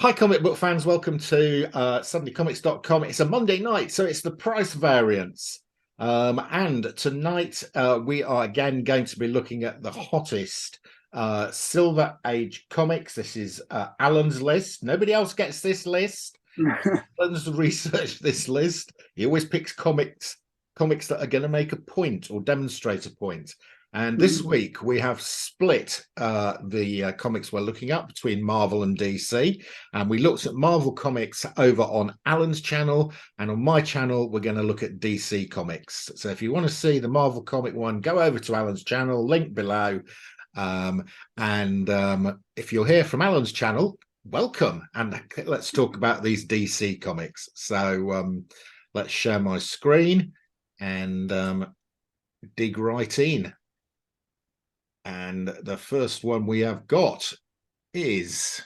Hi, comic book fans. Welcome to SundayComics.com. It's a Monday night, so it's the price variance. And tonight we are again going to be looking at the hottest Silver Age comics. This is Allan's list. Nobody else gets this list. Allan's researched this list. He always picks comics that are going to make a point or demonstrate a point. And this week we have split the comics we're looking at between Marvel and DC. And we looked at Marvel comics over on Alan's channel. And on my channel, we're going to look at DC comics. So if you want to see the Marvel comic one, go over to Alan's channel, link below. If you're here from Alan's channel, welcome. And let's talk about these DC comics. So let's share my screen and dig right in. And the first one we have got is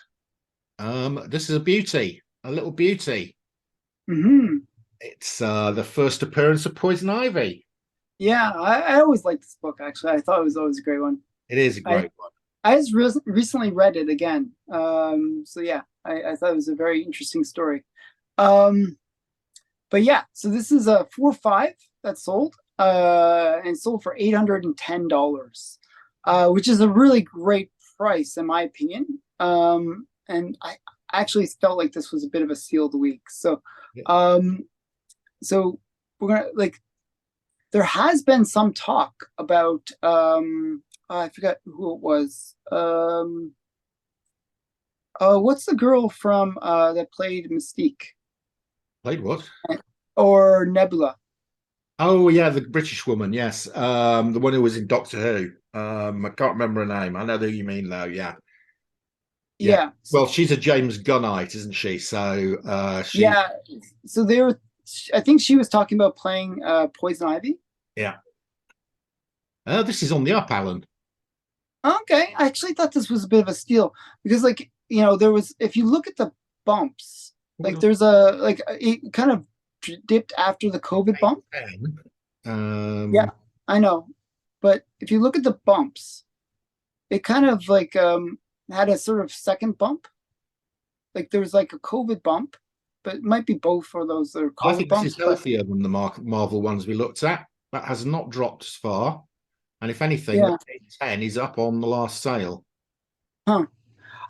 this is a beauty, a little beauty. It's the first appearance of Poison Ivy. Yeah, I always liked this book, actually. I thought it was always a great one. It is a great one. I just recently read it again. So yeah, I thought it was a very interesting story. But yeah, so this is a 4.5 that sold and sold for $810. Which is a really great price in my opinion. And I actually felt like this was a bit of a steal of the week. So, so we're gonna there has been some talk about I forgot who it was. What's the girl from that played Mystique? Played what? Or Nebula? Oh yeah, the British woman. Yes, the one who was in Doctor Who. I can't remember her name. I know who you mean though. Yeah. Well, she's a James Gunnite, isn't she? So yeah. So they were. I think she was talking about playing Poison Ivy. Yeah. This is on the up, Alan. Okay, I actually thought this was a bit of a steal because, there was. If you look at the bumps, there's it kind of dipped after the COVID bump. Yeah, I know. But if you look at the bumps, it kind of had a sort of second bump. Like there was like a COVID bump, but it might be both for those that are COVID I think bumps. This is healthier than the Marvel ones we looked at. That has not dropped as far. And if anything, the 10 is up on the last sale. Huh.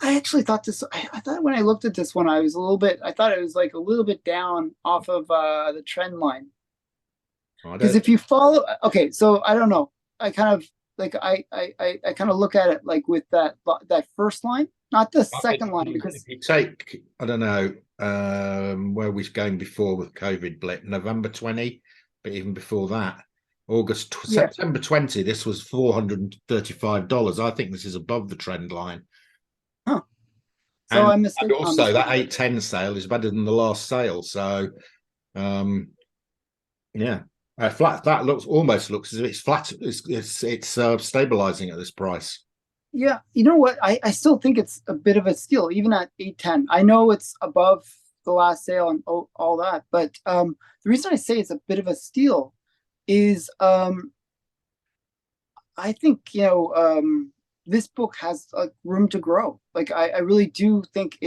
I actually thought this, I thought when I looked at this one, I thought it was like a little bit down off of the trend line. Because if you follow, okay, so I don't know. I kind of I kind of look at it like with that first line, not the second line, because if you take, I don't know, where we was going before with COVID blip, November 20, but even before that, September 20, this was $435. I think this is above the trend line. Huh. So and also that 810 sale is better than the last sale. So yeah. That almost looks as if it's flat. It's stabilizing at this price. Yeah, you know what? I still think it's a bit of a steal, even at 810. I know it's above the last sale and all that, but the reason I say it's a bit of a steal is I think this book has room to grow. I really do think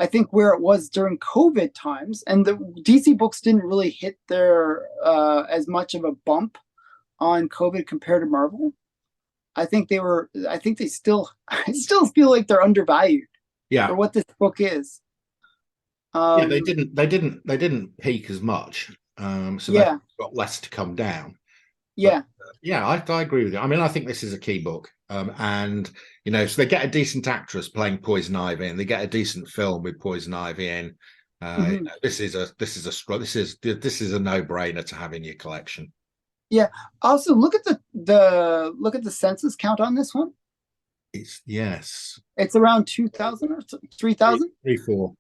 I think where it was during COVID times, and the DC books didn't really hit their as much of a bump on COVID compared to Marvel. I think they still, I still feel like they're undervalued for what this book is. Yeah, they didn't peak as much. So they've got less to come down. Yeah. Yeah, I agree with you. I mean, I think this is a key book. And so they get a decent actress playing Poison Ivy, and they get a decent film with Poison Ivy in. This is a no-brainer to have in your collection. Yeah. Also, look at the census count on this one. It's around 2,000 or 3,000. 3-4.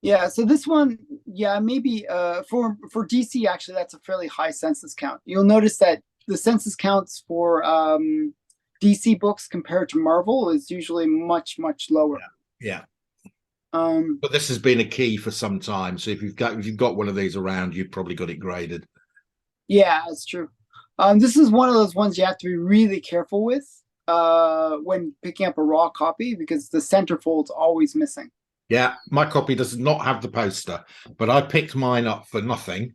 Yeah, so this one, maybe for DC, actually, that's a fairly high census count. You'll notice that the census counts for DC books compared to Marvel is usually much, much lower. Yeah. But this has been a key for some time. So if you've got one of these around, you've probably got it graded. Yeah, that's true. This is one of those ones you have to be really careful with when picking up a raw copy, because the centerfold's always missing. Yeah, my copy does not have the poster, but I picked mine up for nothing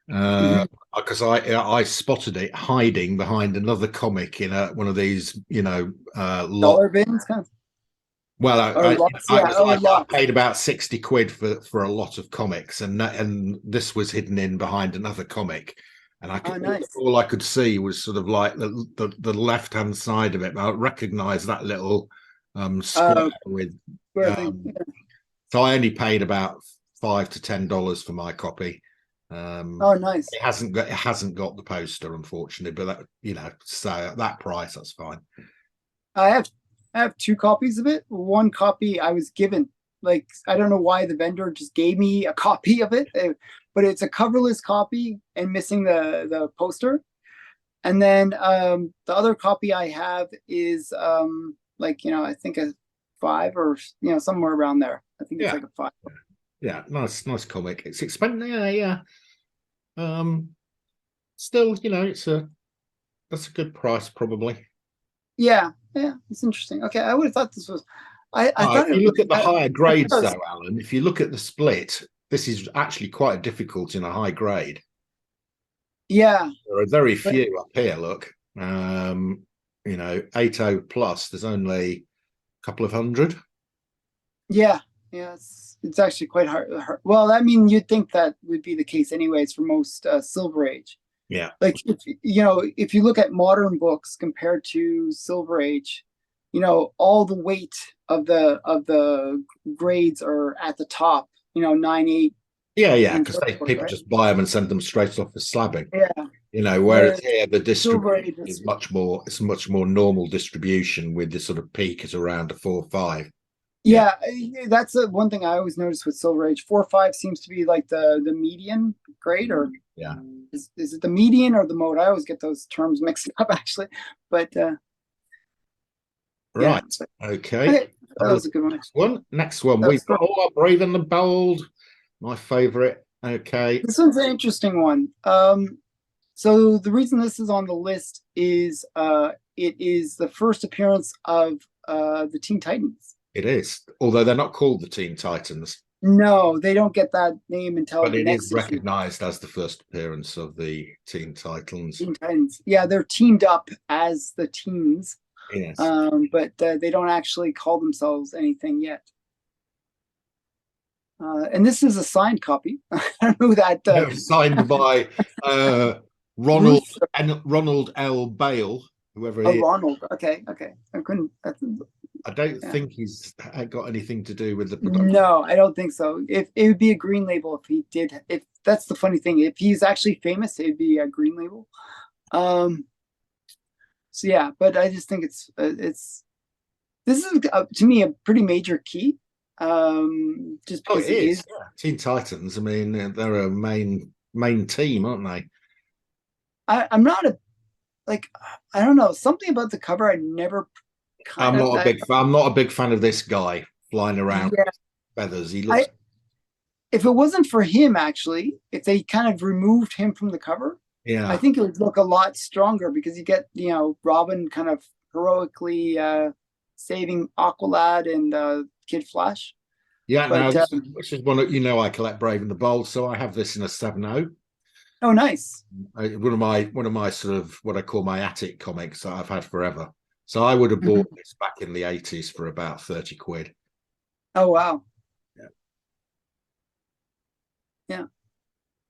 Mhm. because I spotted it hiding behind another comic in one of these, lot. Dollar bins, kind of, Well, or lots, I yeah, was or like I lots. paid about 60 quid for a lot of comics, and this was hidden in behind another comic, and Oh, nice. all I could see was sort of like the left hand side of it. I recognised that little square Uh, with. Square thing. Um, so I only paid about $5 to $10 for my copy. Oh, nice. It hasn't got the poster, unfortunately, but that so at that price, that's fine. I have I have two copies of it. One copy I was given. Like, I don't know why the vendor just gave me a copy of it, but it's a coverless copy and missing the poster. And then the other copy I have is like, I think a five, or somewhere around there. I think it's Yeah, like a five. yeah, nice comic. It's expensive, yeah. Um, Still, it's that's a good price, probably. Yeah, yeah, it's interesting. Okay, I would have thought this was. I thought If it you was. look at the higher I thought grades, it was. though, Alan, if you look at the split, this is actually quite difficult in a high grade. Yeah, There are very but few up here. Look, 80 plus. There's only a couple of hundred. yeah, yeah, it's actually quite hard. Well, I mean, you'd think that would be the case anyways for most Silver Age. Yeah, Like, if you look at modern books compared to Silver Age, all the weight of the grades are at the top. 9, 8, yeah, and because so forth, people right? just buy them and send them straight off as slabbing. Yeah. Whereas Whereas here the Silver distribution Age is is. it's much more normal distribution with the sort of peak at around a 4 or 5. Yeah, Yeah, that's one thing I always noticed with Silver Age. 4, 5 seems to be like the median grade, or yeah. is it the median or the mode? I always get those terms mixed up actually. But yeah, Right. Okay. okay, Have that a was look a at good the one. next one. Next one. That was We've got good. Brave and the Bold, my favorite. Okay. This one's an interesting one. So the reason this is on the list is it is the first appearance of the Teen Titans. It is. Although they're not called the Teen Titans, No, they don't get that name until but the it is next issue. recognized as the first appearance of the Teen Titans. Teen Titans. Yeah, they're teamed up as the teens, Yes. but they don't actually call themselves anything yet. And this is a signed copy. I don't know that Signed by uh, Ronald Ruth. Ronald L. Bale, whoever Oh, he is. Ronald. Okay, okay. I couldn't. I don't Yeah. think he's got anything to do with the production. No, I don't think so. If it would be a green label if he did. If that's the funny thing, if he's actually famous, it'd be a green label. So yeah, but I just think it's this is to me a pretty major key. Just Oh, it because it is. is. Yeah. Teen Titans. I mean, they're a main team, aren't they? I'm not a like. I don't know, something about the cover. I never kind of that. I'm not a big fan of this guy flying around Yeah, with feathers. He looks. I if it wasn't for him, actually, if they kind of removed him from the cover, I Yeah. think it would look a lot stronger because you get, Robin kind of heroically saving Aqualad and Kid Flash. Yeah. Now But this is one I collect Brave and the Bold, so I have this in a 7.0. oh, nice. One of my sort of what I call my attic comics that I've had forever. So I would have bought Mhm. this back in the 80s for about 30 quid. Oh, wow. Yeah. Yeah.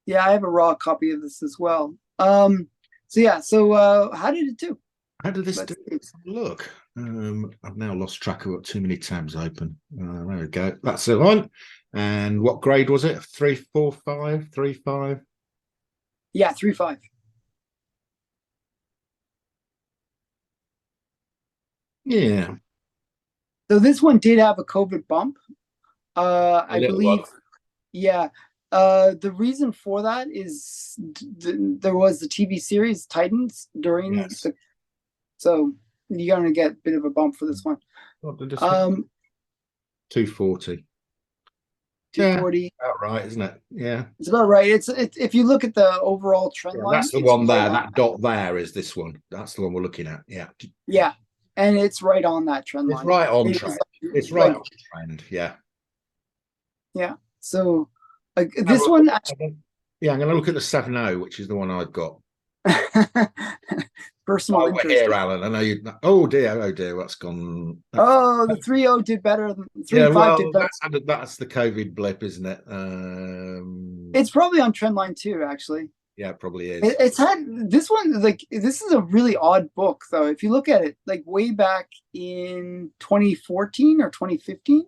Yeah, I have a raw copy of this as well. So yeah, so how did it do? How did this do? Let's see. Let's have a look. I've now lost track. I've got too many tabs open. There we go. That's the one. And what grade was it? 3, 4, 5, 3, 5. Yeah, 3, 5. Yeah, So this one did have a COVID bump. a I little one. believe. Yeah. The reason for that is there was the TV series Titans during Yes. the, so you're gonna get a bit of a bump for this one. What did this one? Um, 240. Yeah, 240. about right, isn't it? Yeah. It's about right. It's if you look at the overall trend Yeah, line, that's the it's one right there. on. That dot there is this one. That's the one we're looking at. Yeah. Yeah, and it's right on that trend It's line. right on It trend. is It's right like on trend. Yeah. Yeah. So Have a this look one at that. Yeah, I'm going to look at the 7.0, which is the one I've got. actually personal While we're interest. here, Alan, I know you. Oh dear, what's gone? Oh, the 3.0 did better than the Yeah, 3.5 did well, better. that's the COVID blip, isn't it? It's probably on trend line too, actually. Yeah, it probably is. It's had this one, like this is a really odd book though. If you look at it, like way back in 2014 or 2015,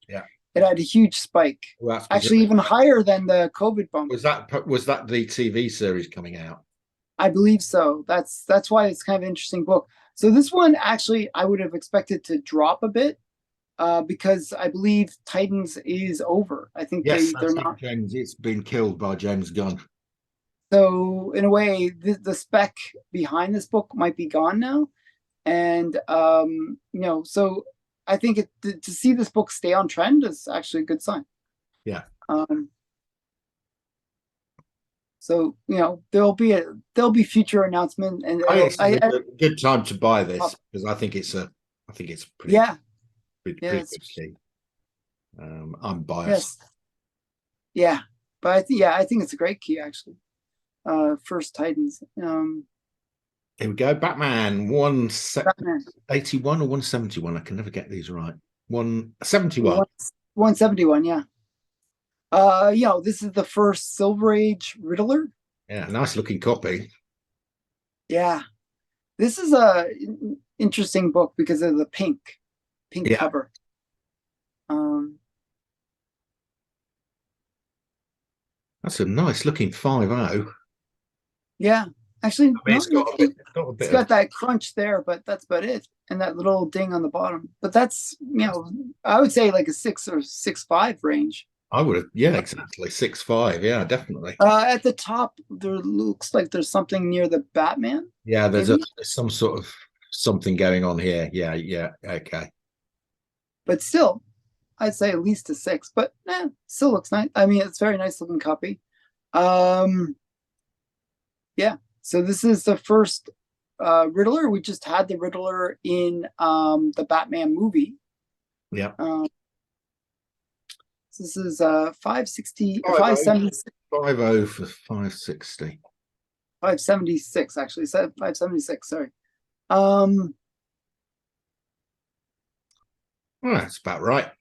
Yeah, it had a huge spike. well, that's because Actually, even higher than the COVID bump. was that the TV series coming out? I believe so. That's why it's kind of an interesting book. So this one actually I would have expected to drop a bit because I believe Titans is over. I think Yes, they're that's it, not. James. It's been killed by James Gunn. So in a way, the spec behind this book might be gone now, and so I think to see this book stay on trend is actually a good sign. Yeah. Um, so there'll be future announcement, and I think it's I a good time to buy this because I think it's yeah, pretty it's good key. I'm biased. yes, yeah, but I think it's a great key actually. First Titans, Here we go. Batman Batman 181 or 171. I can never get these right. 171. 171, yeah. This is the first Silver Age Riddler. Yeah, nice looking copy. Yeah, this is a interesting book because of the pink Yeah. cover. That's a nice looking 5.0. Yeah, actually, I mean, not not too. it's got a It's bit of. got that crunch there, but that's about it, and that little ding on the bottom. But that's I would say like a 6 or 6.5 range. I would have, yeah, exactly. 6.5. Yeah, definitely. At the top, there looks like there's something near the Batman, Yeah, maybe, there's some sort of something going on here. Yeah, yeah. Okay. but still, I'd say at least a 6. But still looks nice. I mean, it's a very nice looking copy. Um, yeah. So this is the first Riddler. We just had the Riddler in the Batman movie. Yeah. Um, this is 560 or 5.0. 576, 5.0 for 560. 576 actually. So 576, sorry. Um, Well, that's about right.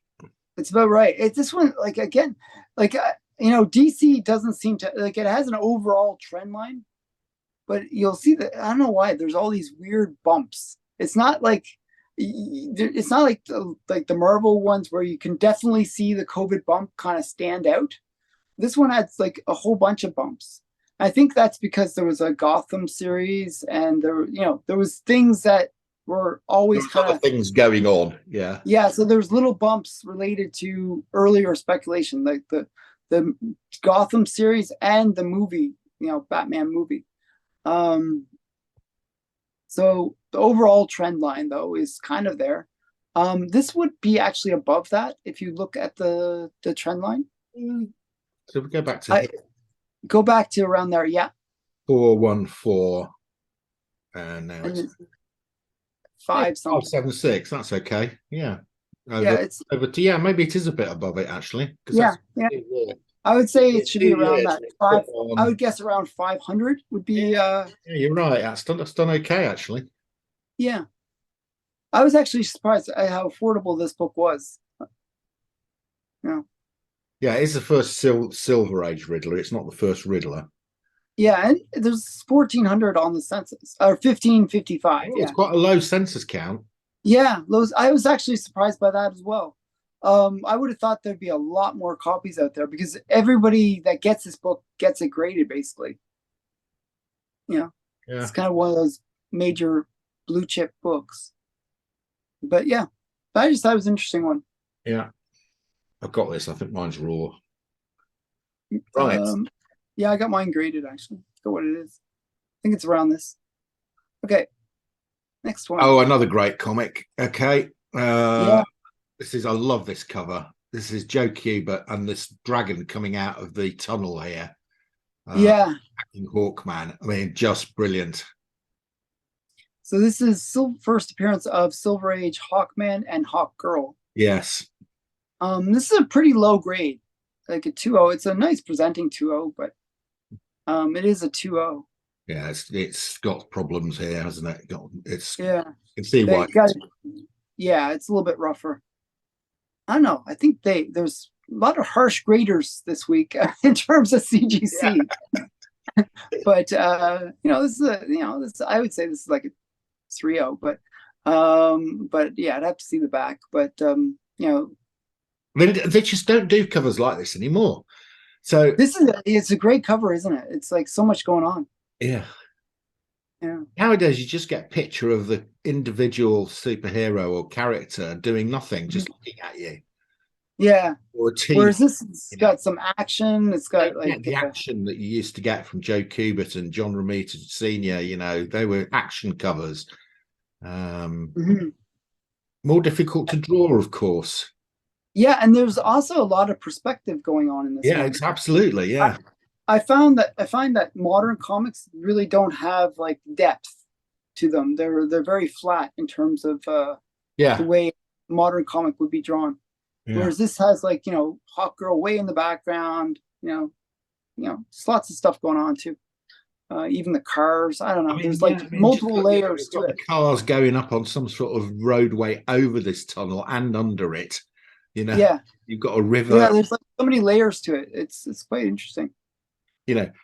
it's about right. It's this one, like again, like DC doesn't seem to like it has an overall trend line, but you'll see that I don't know why there's all these weird bumps. It's not like the Marvel ones where you can definitely see the COVID bump kind of stand out. This one has like a whole bunch of bumps. I think that's because there was a Gotham series and there was things that were There always was kind other of things going on. Yeah. yeah, so there's little bumps related to earlier speculation, like the Gotham series and the movie, Batman movie. Um, so the overall trend line though is kind of there. This would be actually above that if you look at the trend line. So we go back to I here. go back to around there, yeah, 414. And now it's and 5 something. 576. That's okay. Yeah. Yeah, Over it's over to, yeah, maybe it is a bit above it actually, because yeah, that's yeah. 2 years. I would say it It's should 2 be around years that and it's put five. I on. would guess around 500 would Yeah, be yeah, you're right. That's done okay actually. yeah. I was actually surprised at how affordable this book was. Yeah. Yeah, it's the first Silver Age Riddler. It's not the first Riddler. Yeah, and there's 1,400 on the census, or 1,555. Oh, it's Yeah, quite a low census count. yeah. Those I was actually surprised by that as well. I would have thought there'd be a lot more copies out there because everybody that gets this book gets it graded, basically. Yeah, It's kind of one of those major blue chip books. But yeah, I just thought it was an interesting one. yeah. I've got this. I think mine's raw. Right. Um, yeah, I got mine graded actually. For what it is, I think it's around this. Okay, next one. Oh, another great comic. Okay. Yeah, I love this cover. This is Joe Kubert and this dragon coming out of the tunnel here. yeah. Hawkman. I mean, just brilliant. So this is first appearance of Silver Age Hawkman and Hawk Girl. Yes. This is a pretty low grade. like a 2-0. It's a nice presenting 2-0, but it is a 2-0. Yeah, it's got problems here, hasn't it? Yeah, You can see they why. got. Yeah, it's a little bit rougher. I don't know. I think there's a lot of harsh graders this week in terms of Yeah. CGC. But this is this I would say this is like a 3-0, but yeah, I'd have to see the back. But They just don't do covers like this anymore. So it's a great cover, isn't it? It's like so much going on. yeah, Yeah. nowadays you just get a picture of the individual superhero or character doing nothing, just looking at you, Yeah. or a team. Whereas this has You know, got some action. It's you got don't get like the action that you used to get from Joe Kubert and John Romita Senior. They were action covers. mhm. More difficult to draw, of course. Yeah, and there's also a lot of perspective going on in this Yeah, one. it's absolutely, I, yeah. I find that modern comics really don't have like depth to them. They're very flat in terms of the Yeah, way modern comic would be drawn. yeah. Whereas this has like, Hawk Girl way in the background, just lots of stuff going on too. Even the cars, I don't know. There's like Just multiple look, layers you've to got the it. cars going up on some sort of roadway over this tunnel and under it. You know, Yeah. you've got a Yeah, river. there's like so many layers to it. It's quite interesting.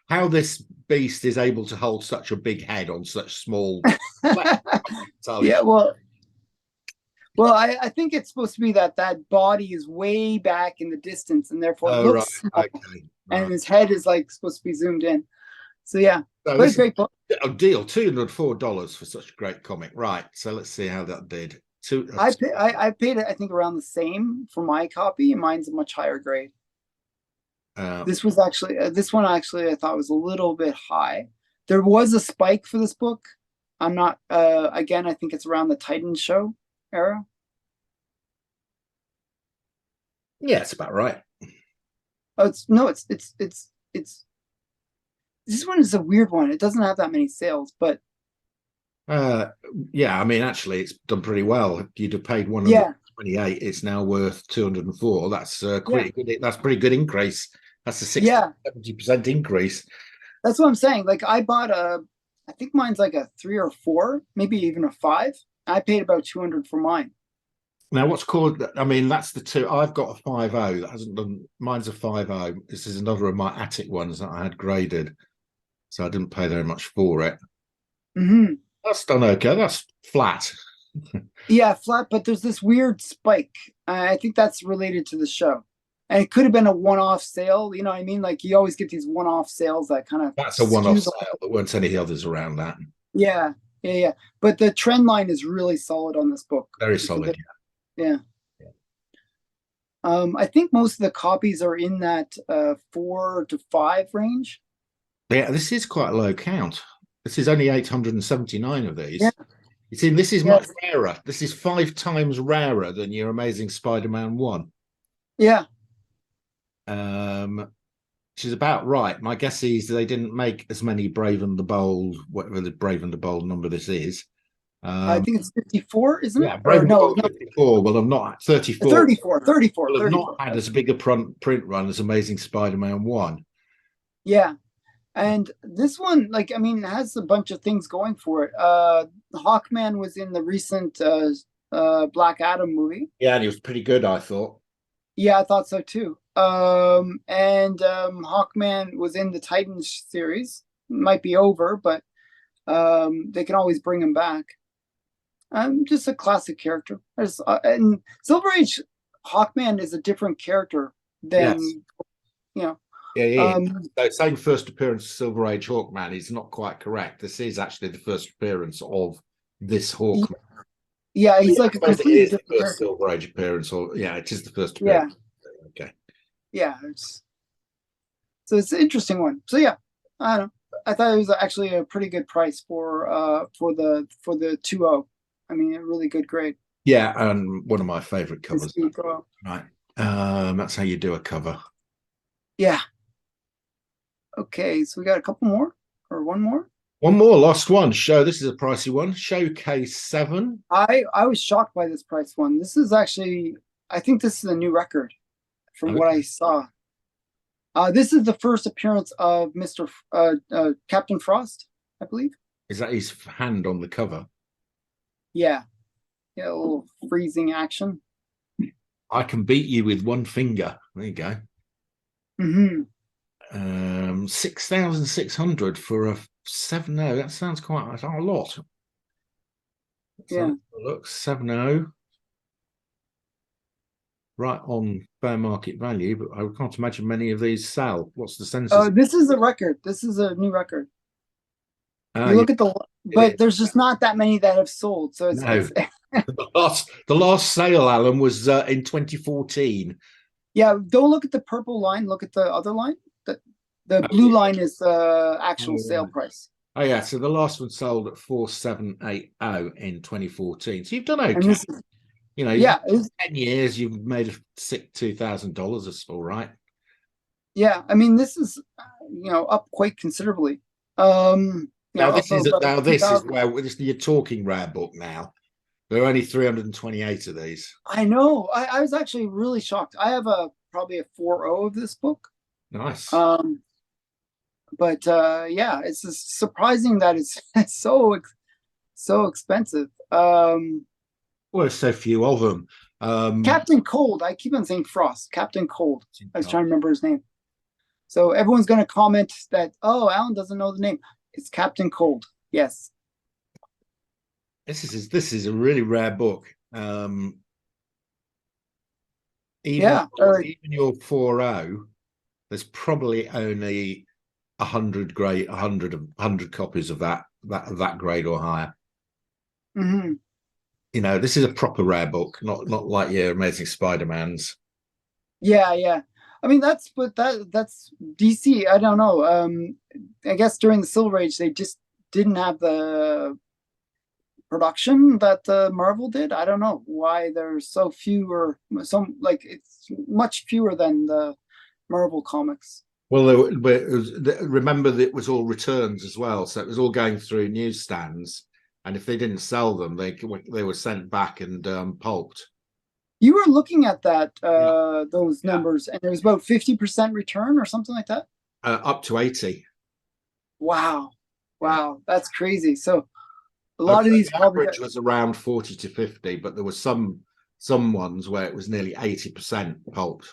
How this beast is able to hold such a big head on such small. Tell you. Yeah, well, I think it's supposed to be that body is way back in the distance and therefore it Oh right, looks small, okay, and right. his head is like supposed to be zoomed in. So yeah, So quite a this is great book. a deal, $204 for such a great comic. Right. So let's see how that did. I paid it I think around the same for my copy, and mine's a much higher grade. uh, This one actually I thought was a little bit high. There was a spike for this book. I'm not again, I think it's around the Titan show era. yeah, it's about right. Oh, it's no, it's this one is a weird one. It doesn't have that many sales, but Uh, yeah, actually, it's done pretty well. You'd have paid yeah, 128. It's now worth 204. That's yeah, pretty good. That's a pretty good increase. That's a 60, yeah. 70% increase. That's what I'm saying. Like I bought I think mine's like a 3 or 4, maybe even a 5. I paid about 200 for mine. Now, what's called? That's the two. I've got a 5.0. That hasn't done. Mine's a 5.0. This is another of my attic ones that I had graded, so I didn't pay very much for it. Mm-hmm. That's done okay. That's flat. Yeah, flat, but there's this weird spike. I think that's related to the show. And it could have been a one-off sale. You know what I mean? Like you always get these one-off sales that kind of That's a one-off skew sale. There weren't any others around that. Yeah, yeah. But the trend line is really solid on this book. Very solid. Yeah. Yeah. I think most of the copies are in that 4 to 5 range. Yeah, this is quite a low count. This is only 879 of Yeah, these. You see, this is much yes, rarer. This is 5 times rarer than your Amazing Spider-Man 1. yeah. Which is about right. My guess is they didn't make as many Brave and the Bold, whatever the Brave and the Bold number this is. I think it's 54, isn't it? Yeah, Brave Or and the no, Bold no, 54 will have not 34 34, 34, will have not 34. had as big a print run as Amazing Spider-Man 1. Yeah. And this one, like, I mean, has a bunch of things going for it. Hawkman was in the recent Black Adam movie. Yeah, and he was pretty good, I thought. Yeah, I thought so too. And Hawkman was in the Titans series. Might be over, but they can always bring him back. Just a classic character. And Silver Age Hawkman is a different character than Yes. you know. Yeah, yeah. Um, So saying first appearance of Silver Age Hawkman is not quite correct. This is actually the first appearance of this Hawkman. yeah, he's Yeah, I like a suppose it completely is the different first character. Silver Age appearance, or yeah, it is the first Yeah, appearance. Okay. yeah. It's an interesting one. So yeah, I don't know. I thought it was actually a pretty good price for the 2.0. I mean, a really good grade. Yeah, and one of my favorite This covers. week, Right. That's how you do a cover. yeah. Okay, so we got a couple more or one more. One more, last one. This is a pricey one. Showcase 7. I was shocked by this price one. This is actually I think this is a new record from what Okay. I saw. This is the first appearance of Captain Frost, I believe. Is that his hand on the cover? Yeah, yeah, a little freezing action. I can beat you with one finger. There you go. Hmm. 6,600 for a 7.0. That sounds quite a lot. So Yeah. look, 7.0. Right on fair market value, but I can't imagine many of these sell. What's the census? This is a record. This is a new record. You Yeah, look at it but is. there's just not that many that have sold. So No, it's the last sale, Alan, was in 2014. yeah. Don't look at the purple line. Look at the other line. The Oh blue yeah. line is the actual Oh, sale right. price, Oh yeah. So the last one sold at 4,780 in 2014. So you've done and okay. this is You know, yeah, 10 years, you've made a sick $2,000. That's all right. yeah. I mean, this is up quite considerably. Now Up about now two this is thousand. where you're talking rare book now. There are only 328 of these. I know. I was actually really shocked. I have probably a 4.0 of this book. Nice. Um, but yeah, it's just surprising that it's so expensive. Well, there's so few of them. Captain Cold. I keep on saying Frost. Captain Cold. I was trying to remember his name. So everyone's going to comment that, oh, Alan doesn't know the name. It's Captain Cold. Yes. This is a really rare book. Even Yeah. All right. even your 4.0, there's probably only 100 copies of that grade or higher. Hmm. This is a proper rare book, not like your Amazing Spider-Man's. Yeah. Yeah. I mean, that's DC. I don't know. I guess during the Silver Age, they just didn't have the production that Marvel did. I don't know why there's so fewer, some like it's much fewer than the Marvel comics. Well, remember that it was all returns as well, so it was all going through newsstands, and if they didn't sell them, they were sent back and pulped. You were looking at that Yeah, those yeah. numbers, and it was about 50% return or something like that. Up to 80. Wow, Yeah. wow, that's crazy. So a I'd lot of say these the probably got average was around 40 to 50, but there were some ones where it was nearly 80% pulped.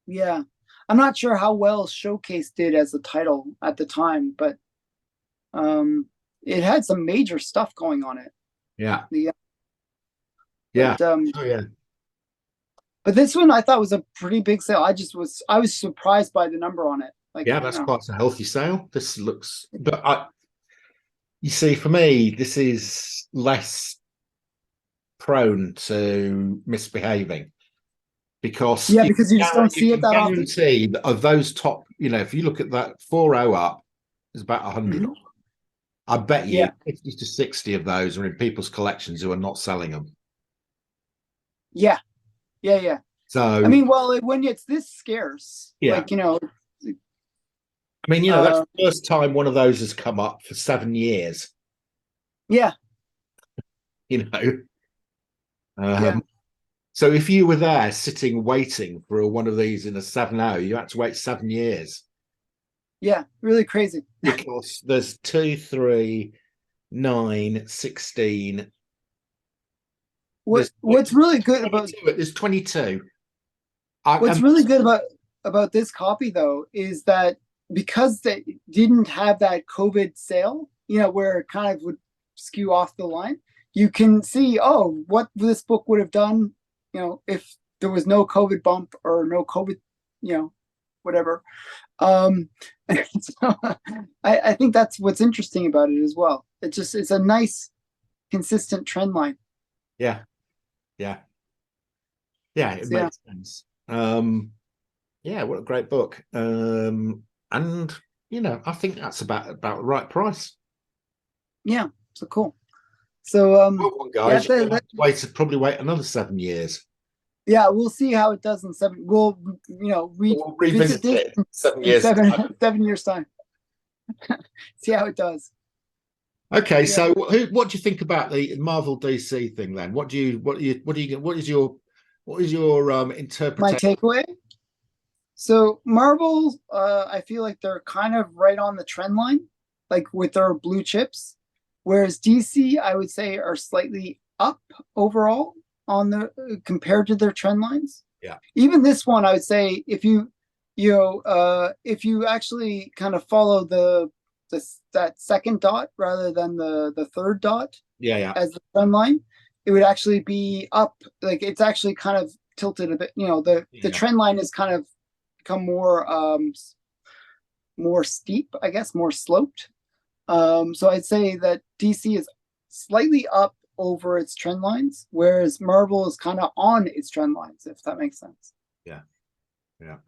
yeah. I'm not sure how well Showcase did as a title at the time, but um, it had some major stuff going on it. Yeah. The Yeah. but Oh yeah. but this one I thought was a pretty big sale. I was surprised by the number on it. Like Yeah, that's quite a healthy sale. This looks, but you see, for me, this is less prone to misbehaving because yeah, because you just don't you see it can that often. guarantee that of those top, if you look at that 4.0 up, is about 100 of Hmm. them. I bet you Yeah, 50 to 60 of those are in people's collections who are not selling them. yeah, yeah, yeah. I So, mean, well, when it's this scarce, yeah. like you know, I mean, that's uh, the first time one of those has come up for 7 years, yeah, you know. yeah, Um, so if you were there sitting waiting for one of these in a 7.0, you had to wait 7 years yeah, really crazy. because there's 2, 3, 9, 16. What's really good about 22. There's 22. I, what's and really good about this copy though is that because they didn't have that COVID sale, where it kind of would skew off the line, you can see, oh, what this book would have done, if there was no COVID bump or no COVID, whatever. Um, so I think that's what's interesting about it as well. It's a nice consistent trend line. yeah, yeah, yeah, it So yeah, makes sense. Yeah, what a great book. And I think that's about the right price. yeah, so cool. So Well, one yeah, guys, you're gonna have to probably wait another 7 years. yeah, we'll see how it does in seven. We'll We'll revisit revisit this it in seven in years' seven time. 7 years time. See how it does. Okay, Yeah, so what do you think about the Marvel DC thing then? What is your my interpretation? takeaway. So Marvel, I feel like they're kind of right on the trend line, like with their blue chips, whereas DC, I would say, are slightly up overall on the compared to their trend lines. Yeah. Even this one, I would say, if if you actually kind of follow the that second dot rather than the third dot Yeah, yeah. as the trend line, it would actually be up. Like it's actually kind of tilted a bit. The Yeah. trend line is kind of become more steep, I guess, more sloped. So I'd say that DC is slightly up over its trend lines, whereas Marvel is kind of on its trend lines, if that makes sense. Yeah. Yeah.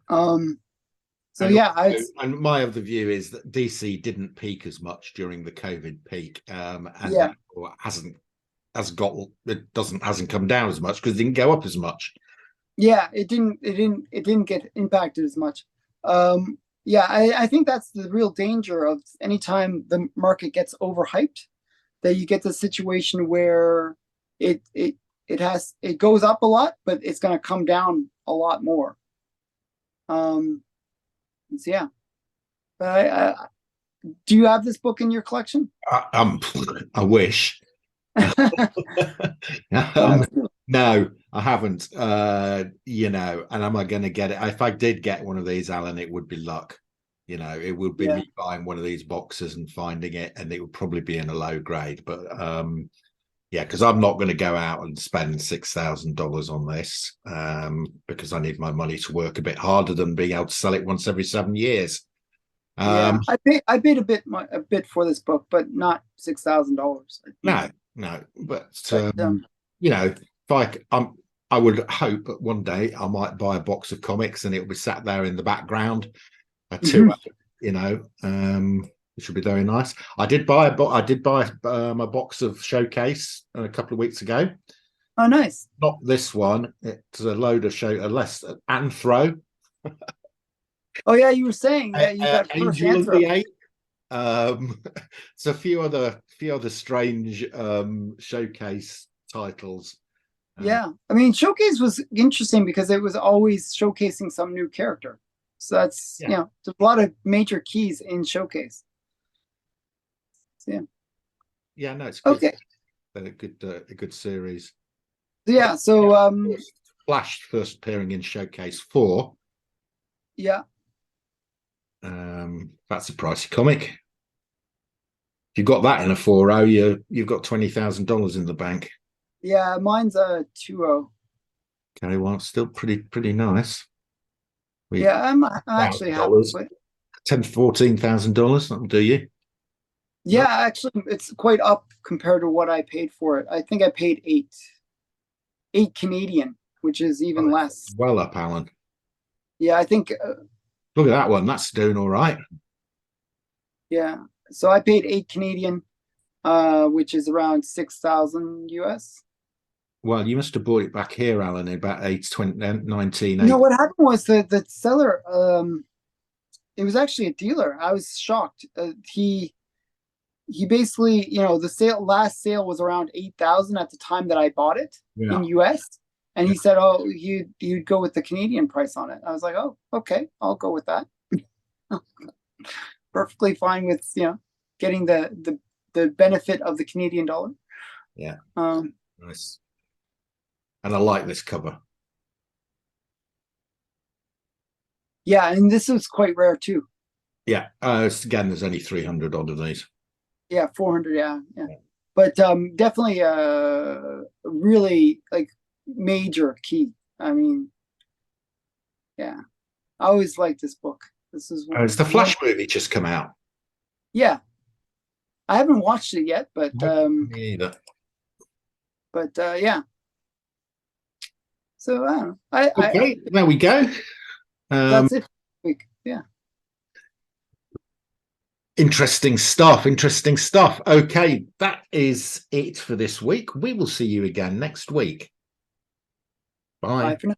So yeah, and my other view is that DC didn't peak as much during the COVID peak, and yeah, therefore hasn't come down as much because it didn't go up as much. yeah, it didn't get impacted as much. Yeah, I think that's the real danger of anytime the market gets overhyped, that you get the situation where it it it goes up a lot, but it's going to come down a lot more. So yeah, but do you have this book in your collection? I wish. um, no, I haven't. And am I going to get it? If I did get one of these, Alan, it would be luck. It would be Yeah, me buying one of these boxes and finding it, and it would probably be in a low grade. But yeah, because I'm not going to go out and spend $6,000 on this, because I need my money to work a bit harder than being able to sell it once every 7 years. yeah. I paid a bit for this book, but not $6,000. No, but But if I would hope that one day I might buy a box of comics and it'll be sat there in the background, mhm. which would be very nice. I did buy a box of Showcase a couple of weeks ago. Oh, nice. Not this one. It's a load of a less Anthro, Oh yeah, you were saying that you got first Angel and Anthro. the Ape. It's a few other strange Showcase titles. Yeah, I mean, Showcase was interesting because it was always showcasing some new character. So that's Yeah, there's a lot of major keys in Showcase. So, yeah. yeah, no, it's good. Okay. A good series. Yeah. Yeah, So Flash first appearing in Showcase 4. yeah. That's a pricey comic. If you got that in a 4.0, you've got $20,000 in the bank. Yeah, mine's a 2.0. Okay, well, it's still pretty nice. Yeah, I'm actually happy $1,000, with. $14,000. That'll do you. Yeah, actually, it's quite up compared to what I paid for it. I think I paid eight Canadian, which is even less. Well up, Alan. Yeah, I think. Look at that one. That's doing all right. Yeah, so I paid 8 Canadian, which is around 6,000 US. Well, you must have bought it back here, Alan, in about 1980. No, what happened was the seller, it was actually a dealer. I was shocked. He basically, the last sale was around 8,000 at the time that I bought it Yeah. in US, and he said, "Oh, you'd go with the Canadian price on it." I was like, "Oh, okay, I'll go with that." Perfectly fine with getting the benefit of the Canadian dollar. Yeah. Um, Nice. And I like this cover. yeah, and this is quite rare too. Yeah. Again, there's only 300 odd of these. Yeah, 400. Yeah, yeah. But definitely really like major key. I mean, yeah, I always liked this book. This is It's the Flash movie just come out. Yeah, I haven't watched it yet, but Me either. Yeah. So Okay, there we go. That's it for the week. Yeah. Interesting stuff. Interesting stuff. Okay, that is it for this week. We will see you again next week. Bye. Bye for now.